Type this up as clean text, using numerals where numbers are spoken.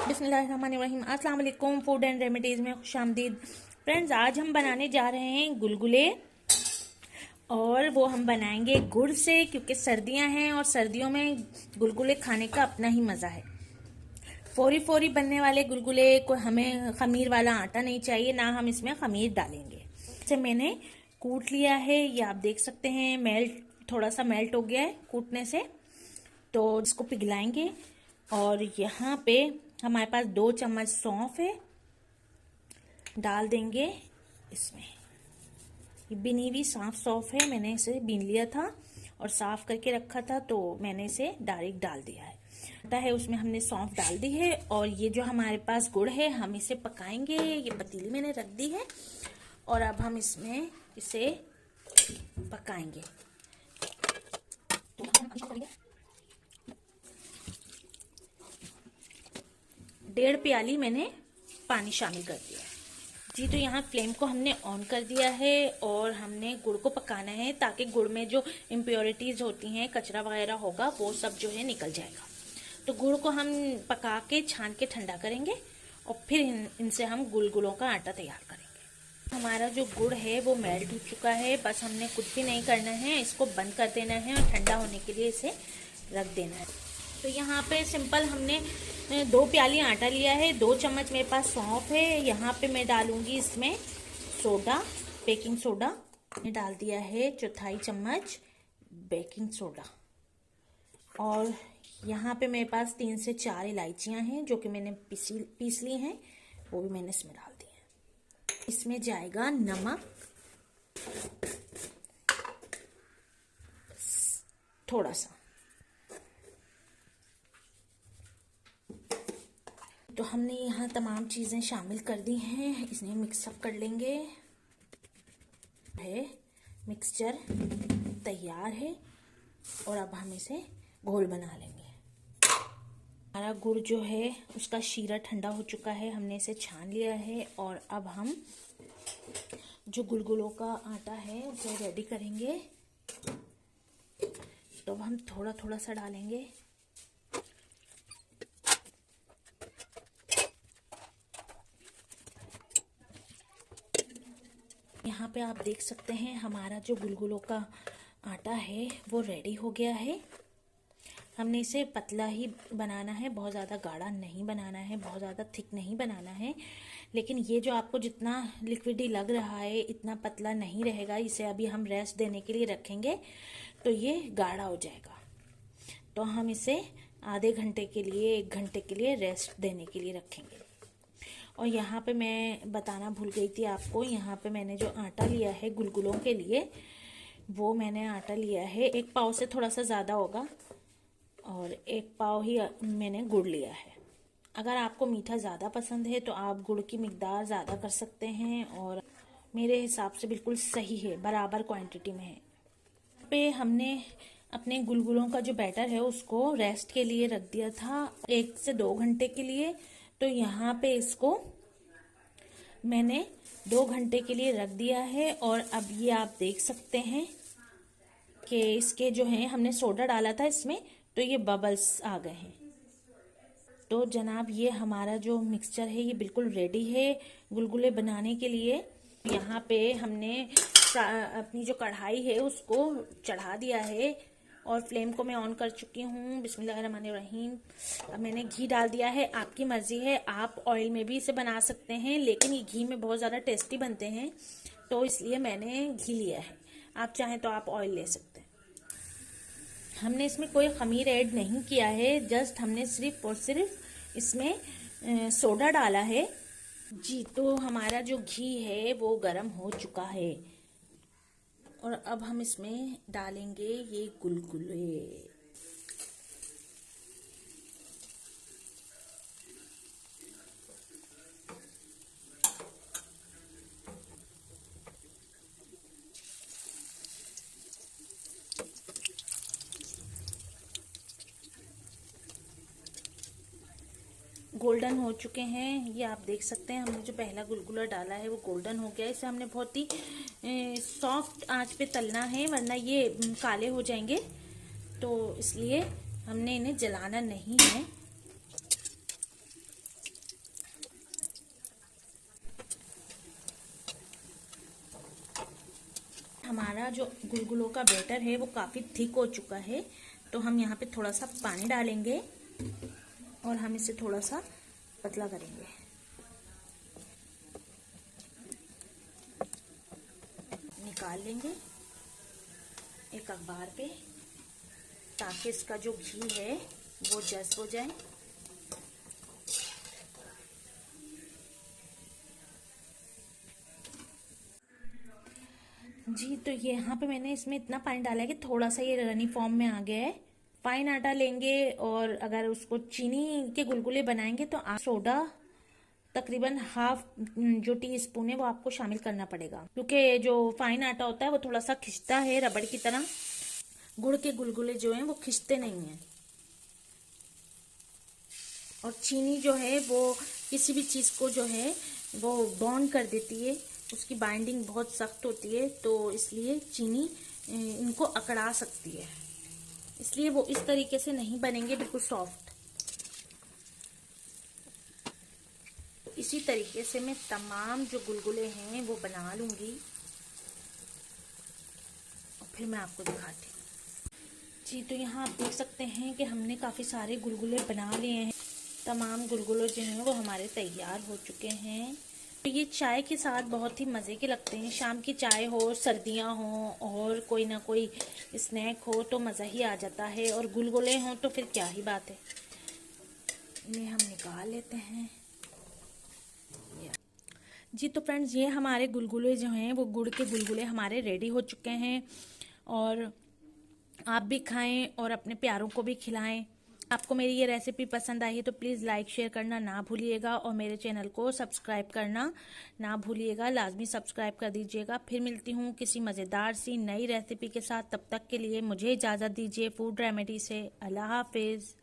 बिस्मिल्लाहिर्रहमानिर्रहीम। अस्सलाम वालेकुम। फूड एंड रेमेडीज़ में खुशामदीद। फ्रेंड्स, आज हम बनाने जा रहे हैं गुलगुले, और वो हम बनाएंगे गुड़ से, क्योंकि सर्दियां हैं और सर्दियों में गुलगुले खाने का अपना ही मज़ा है। फोरी फोरी बनने वाले गुलगुले को हमें खमीर वाला आटा नहीं चाहिए, ना हम इसमें खमीर डालेंगे। इसे मैंने कूट लिया है, ये आप देख सकते हैं, थोड़ा सा मेल्ट हो गया है कूटने से। तो इसको पिघलाएंगे, और यहाँ पे हमारे पास 2 चम्मच सौंफ है, डाल देंगे इसमें। ये बिनी हुई साफ सौंफ है, मैंने इसे बीन लिया था और साफ करके रखा था, तो मैंने इसे डायरेक्ट डाल दिया है। आटा है उसमें हमने सौंफ डाल दी है, और ये जो हमारे पास गुड़ है हम इसे पकाएंगे। ये पतीली मैंने रख दी है, और अब हम इसमें इसे पकाएंगे। तो 1.5 प्याली मैंने पानी शामिल कर दिया है जी। तो यहाँ फ्लेम को हमने ऑन कर दिया है, और हमने गुड़ को पकाना है ताकि गुड़ में जो इम्प्योरिटीज होती हैं, कचरा वगैरह होगा, वो सब जो है निकल जाएगा। तो गुड़ को हम पका के छान के ठंडा करेंगे, और फिर इनसे हम गुलगुलों का आटा तैयार करेंगे। हमारा जो गुड़ है वो मेल्ट हो चुका है, बस हमने कुछ भी नहीं करना है, इसको बंद कर देना है और ठंडा होने के लिए इसे रख देना है। तो यहाँ पे सिंपल हमने 2 प्याली आटा लिया है, 2 चम्मच मेरे पास सौंफ है। यहाँ पे मैं डालूंगी इसमें सोडा, बेकिंग सोडा। मैंने डाल दिया है 1/4 चम्मच बेकिंग सोडा, और यहाँ पे मेरे पास 3 से 4 इलायचियाँ हैं जो कि मैंने पीस ली हैं, वो भी मैंने इसमें डाल दी है। इसमें जाएगा नमक थोड़ा सा। तो हमने यहाँ तमाम चीज़ें शामिल कर दी हैं, इसमें मिक्सअप कर लेंगे। है मिक्सचर तैयार है, और अब हम इसे घोल बना लेंगे। हमारा गुड़ जो है उसका शीरा ठंडा हो चुका है, हमने इसे छान लिया है, और अब हम जो गुलगुलों का आटा है उसे रेडी करेंगे। तो अब हम थोड़ा थोड़ा सा डालेंगे। यहाँ पे आप देख सकते हैं हमारा जो गुलगुलों का आटा है वो रेडी हो गया है। हमने इसे पतला ही बनाना है, बहुत ज़्यादा गाढ़ा नहीं बनाना है, बहुत ज़्यादा थिक नहीं बनाना है। लेकिन ये जो आपको जितना लिक्विडी लग रहा है इतना पतला नहीं रहेगा। इसे अभी हम रेस्ट देने के लिए रखेंगे, तो ये गाढ़ा हो जाएगा। तो हम इसे आधे घंटे के लिए, 1 घंटे के लिए रेस्ट देने के लिए रखेंगे। और यहाँ पे मैं बताना भूल गई थी आपको, यहाँ पे मैंने जो आटा लिया है गुलगुलों के लिए, वो मैंने आटा लिया है 1 पाव से थोड़ा सा ज़्यादा होगा, और 1 पाव ही मैंने गुड़ लिया है। अगर आपको मीठा ज़्यादा पसंद है तो आप गुड़ की मिकदार ज़्यादा कर सकते हैं, और मेरे हिसाब से बिल्कुल सही है, बराबर क्वांटिटी में है। पे हमने अपने गुलगुलों का जो बैटर है उसको रेस्ट के लिए रख दिया था 1 से 2 घंटे के लिए। तो यहाँ पे इसको मैंने 2 घंटे के लिए रख दिया है, और अब ये आप देख सकते हैं कि इसके जो है, हमने सोडा डाला था इसमें, तो ये बबल्स आ गए हैं। तो जनाब, ये हमारा जो मिक्सचर है ये बिल्कुल रेडी है गुलगुले बनाने के लिए। यहाँ पे हमने अपनी जो कढ़ाई है उसको चढ़ा दिया है, और फ्लेम को मैं ऑन कर चुकी हूँ। बिस्मिल्लाहिर्रहमानिर्रहीम। अब मैंने घी डाल दिया है, आपकी मर्जी है, आप ऑयल में भी इसे बना सकते हैं, लेकिन ये घी में बहुत ज़्यादा टेस्टी बनते हैं, तो इसलिए मैंने घी लिया है। आप चाहें तो आप ऑयल ले सकते हैं। हमने इसमें कोई खमीर ऐड नहीं किया है, जस्ट हमने सिर्फ और सिर्फ इसमें सोडा डाला है जी। तो हमारा जो घी है वो गर्म हो चुका है, और अब हम इसमें डालेंगे ये गुलगुले। गोल्डन हो चुके हैं, ये आप देख सकते हैं। हमने जो पहला गुलगुला डाला है वो गोल्डन हो गया है। इसे हमने बहुत ही सॉफ्ट आंच पे तलना है, वरना ये काले हो जाएंगे, तो इसलिए हमने इन्हें जलाना नहीं है। हमारा जो गुलगुलों का बैटर है वो काफ़ी थिक हो चुका है, तो हम यहाँ पे थोड़ा सा पानी डालेंगे और हम इसे थोड़ा सा पतला करेंगे। निकाल लेंगे एक अखबार पे, ताकि इसका जो घी है वो जज़्ब हो जाए। जी, तो ये यहाँ पे मैंने इसमें इतना पानी डाला है कि थोड़ा सा ये रनी फॉर्म में आ गया है। फाइन आटा लेंगे और अगर उसको चीनी के गुलगुले बनाएंगे तो सोडा तकरीबन हाफ जो टी स्पून है वो आपको शामिल करना पड़ेगा, क्योंकि जो फाइन आटा होता है वो थोड़ा सा खिंचता है रबड़ की तरह। गुड़ के गुलगुले जो हैं वो खिंचते नहीं हैं। और चीनी जो है वो किसी भी चीज़ को जो है वो बॉन्ड कर देती है, उसकी बाइंडिंग बहुत सख्त होती है, तो इसलिए चीनी इनको अकड़ा सकती है, इसलिए वो इस तरीके से नहीं बनेंगे बिल्कुल सॉफ्ट। तो इसी तरीके से मैं तमाम जो गुलगुले हैं वो बना लूँगी और फिर मैं आपको दिखाती हूँ। जी, तो यहाँ आप देख सकते हैं कि हमने काफ़ी सारे गुलगुले बना लिए हैं। तमाम गुलगुले जो हैं वो हमारे तैयार हो चुके हैं। तो ये चाय के साथ बहुत ही मज़े के लगते हैं। शाम की चाय हो, सर्दियाँ हों और कोई ना कोई स्नैक हो तो मज़ा ही आ जाता है, और गुलगुले हों तो फिर क्या ही बात है। इन्हें हम निकाल लेते हैं। जी, तो फ्रेंड्स ये हमारे गुलगुले जो हैं वो गुड़ के गुलगुले हमारे रेडी हो चुके हैं, और आप भी खाएं और अपने प्यारों को भी खिलाएं। आपको मेरी ये रेसिपी पसंद आई है तो प्लीज़ लाइक शेयर करना ना भूलिएगा, और मेरे चैनल को सब्सक्राइब करना ना भूलिएगा। लाजमी सब्सक्राइब कर दीजिएगा। फिर मिलती हूँ किसी मज़ेदार सी नई रेसिपी के साथ। तब तक के लिए मुझे इजाज़त दीजिए फूड रेमेडी से। अल्लाह हाफिज़।